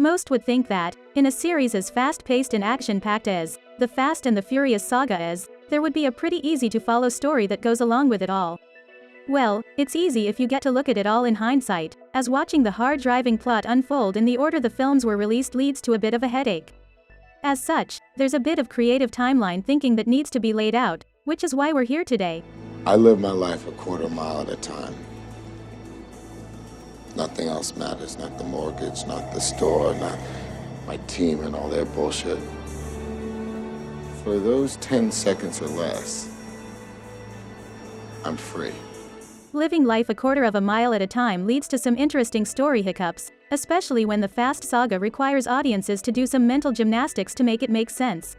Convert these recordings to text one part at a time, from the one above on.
Most would think that, in a series as fast-paced and action-packed as The Fast and the Furious Saga is, there would be a pretty easy-to-follow story that goes along with it all. Well, it's easy if you get to look at it all in hindsight, as watching the hard-driving plot unfold in the order the films were released leads to a bit of a headache. As such, there's a bit of creative timeline thinking that needs to be laid out, which is why we're here today. I live my life a quarter mile at a time. Nothing else matters, not the mortgage, not the store, not my team and all their bullshit. For those 10 seconds or less, I'm free. Living life a quarter of a mile at a time leads to some interesting story hiccups, especially when the Fast Saga requires audiences to do some mental gymnastics to make it make sense.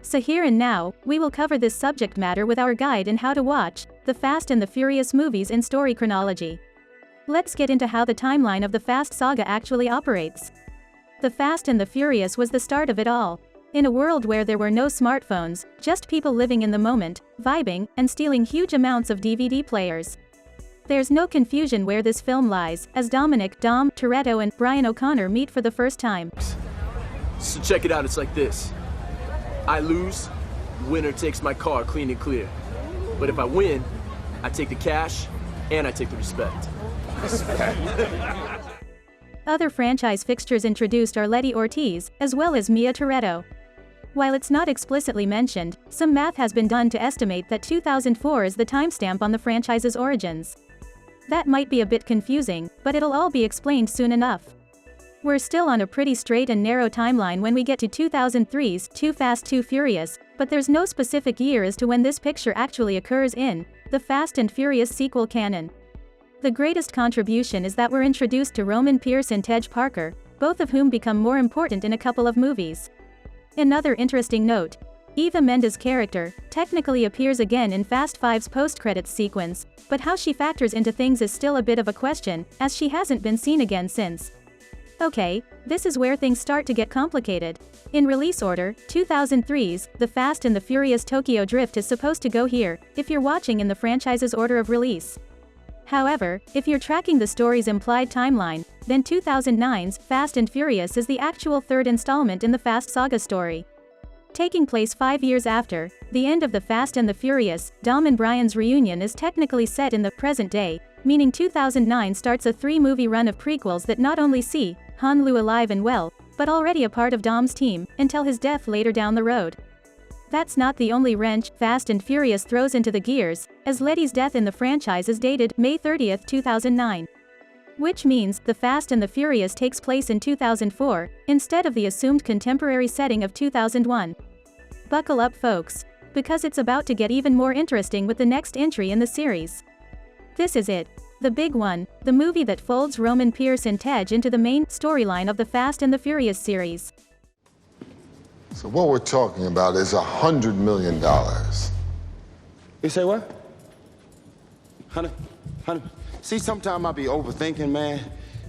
So here and now, we will cover this subject matter with our guide in how to watch The Fast and the Furious movies in story chronology. Let's get into how the timeline of the Fast Saga actually operates. The Fast and the Furious was the start of it all. In a world where there were no smartphones, just people living in the moment, vibing, and stealing huge amounts of DVD players. There's no confusion where this film lies, as Dominic, Dom, Toretto and Brian O'Connor meet for the first time. So check it out, it's like this. I lose, winner takes my car clean and clear. But if I win, I take the cash, and I take the respect. Other franchise fixtures introduced are Letty Ortiz, as well as Mia Toretto. While it's not explicitly mentioned, some math has been done to estimate that 2004 is the timestamp on the franchise's origins. That might be a bit confusing, but it'll all be explained soon enough. We're still on a pretty straight and narrow timeline when we get to 2003's Too Fast Too Furious, but there's no specific year as to when this picture actually occurs in the Fast and Furious sequel canon. The greatest contribution is that we're introduced to Roman Pierce and Tej Parker, both of whom become more important in a couple of movies. Another interesting note, Eva Mendes' character technically appears again in Fast Five's post-credits sequence, but how she factors into things is still a bit of a question, as she hasn't been seen again since. Okay, this is where things start to get complicated. In release order, 2003's The Fast and the Furious Tokyo Drift is supposed to go here, if you're watching in the franchise's order of release. However, if you're tracking the story's implied timeline, then 2009's Fast and Furious is the actual third installment in the Fast Saga story. Taking place 5 years after the end of the Fast and the Furious, Dom and Brian's reunion is technically set in the present day, meaning 2009 starts a 3-movie run of prequels that not only see Han Lu alive and well, but already a part of Dom's team, until his death later down the road. That's not the only wrench Fast and Furious throws into the gears, as Letty's death in the franchise is dated May 30, 2009. Which means The Fast and the Furious takes place in 2004, instead of the assumed contemporary setting of 2001. Buckle up folks, because it's about to get even more interesting with the next entry in the series. This is it. The big one, the movie that folds Roman Pierce and Tej into the main storyline of the Fast and the Furious series. So what we're talking about is $100 million. You say what? 100. See, sometimes I be overthinking, man.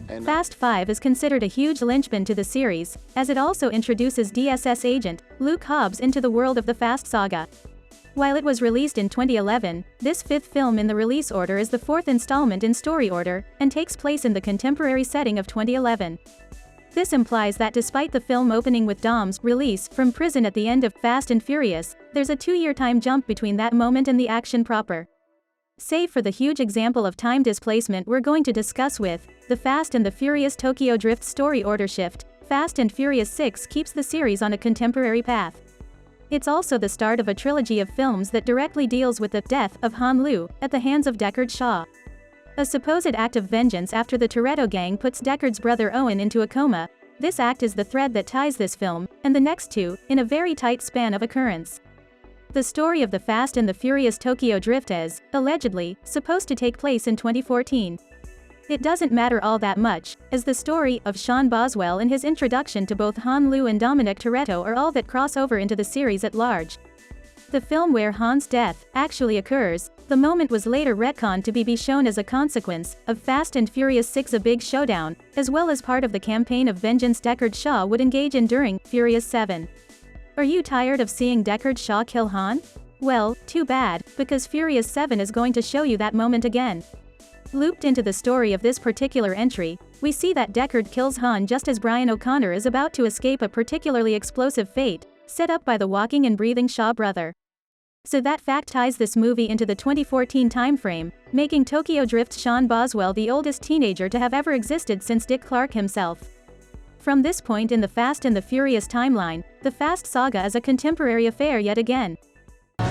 And Fast 5 is considered a huge linchpin to the series, as it also introduces DSS agent Luke Hobbs into the world of the Fast Saga. While it was released in 2011, this fifth film in the release order is the fourth installment in story order, and takes place in the contemporary setting of 2011. This implies that despite the film opening with Dom's release from prison at the end of Fast and Furious, there's a 2-year time jump between that moment and the action proper. Save for the huge example of time displacement we're going to discuss with The Fast and the Furious Tokyo Drift story order shift, Fast and Furious 6 keeps the series on a contemporary path. It's also the start of a trilogy of films that directly deals with the death of Han Lu at the hands of Deckard Shaw. A supposed act of vengeance after the Toretto gang puts Deckard's brother Owen into a coma. This act is the thread that ties this film, and the next two, in a very tight span of occurrence. The story of The Fast and the Furious Tokyo Drift is, allegedly, supposed to take place in 2014. It doesn't matter all that much, as the story of Sean Boswell and his introduction to both Han Lu and Dominic Toretto are all that cross over into the series at large. The film where Han's death actually occurs, the moment was later retconned to be shown as a consequence of Fast and Furious 6 A Big Showdown, as well as part of the campaign of vengeance Deckard Shaw would engage in during Furious 7. Are you tired of seeing Deckard Shaw kill Han? Well, too bad, because Furious 7 is going to show you that moment again. Looped into the story of this particular entry, we see that Deckard kills Han just as Brian O'Connor is about to escape a particularly explosive fate, set up by the walking and breathing Shaw brother. So that fact ties this movie into the 2014 timeframe, making Tokyo Drift's Sean Boswell the oldest teenager to have ever existed since Dick Clark himself. From this point in the Fast and the Furious timeline, the Fast saga is a contemporary affair yet again.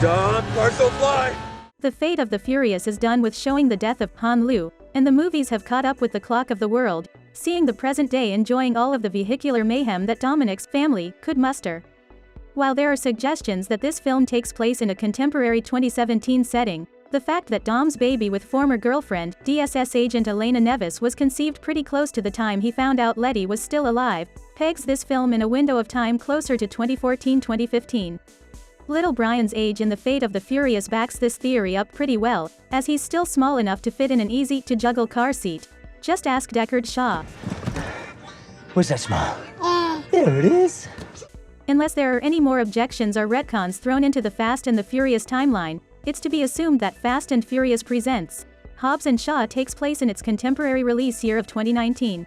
Don, cars don't fly! The fate of the Furious is done with showing the death of Han Lu, and the movies have caught up with the clock of the world, seeing the present day enjoying all of the vehicular mayhem that Dominic's family could muster. While there are suggestions that this film takes place in a contemporary 2017 setting, the fact that Dom's baby with former girlfriend, DSS agent Elena Nevis was conceived pretty close to the time he found out Letty was still alive, pegs this film in a window of time closer to 2014-2015. Little Brian's age in the fate of the Furious backs this theory up pretty well, as he's still small enough to fit in an easy-to-juggle car seat. Just ask Deckard Shaw. Where's that smile? There it is. Unless there are any more objections or retcons thrown into the Fast and the Furious timeline, it's to be assumed that Fast and Furious Presents Hobbs and Shaw takes place in its contemporary release year of 2019.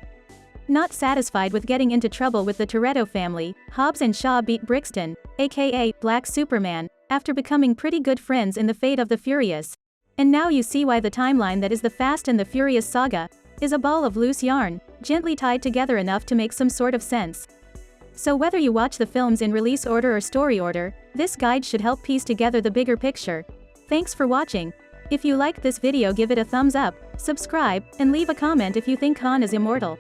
Not satisfied with getting into trouble with the Toretto family, Hobbs and Shaw beat Brixton, aka Black Superman, after becoming pretty good friends in the Fate of the Furious. And now you see why the timeline that is the Fast and the Furious saga is a ball of loose yarn, gently tied together enough to make some sort of sense. So whether you watch the films in release order or story order, this guide should help piece together the bigger picture. Thanks for watching. If you liked this video, give it a thumbs up, subscribe, and leave a comment if you think Han is immortal.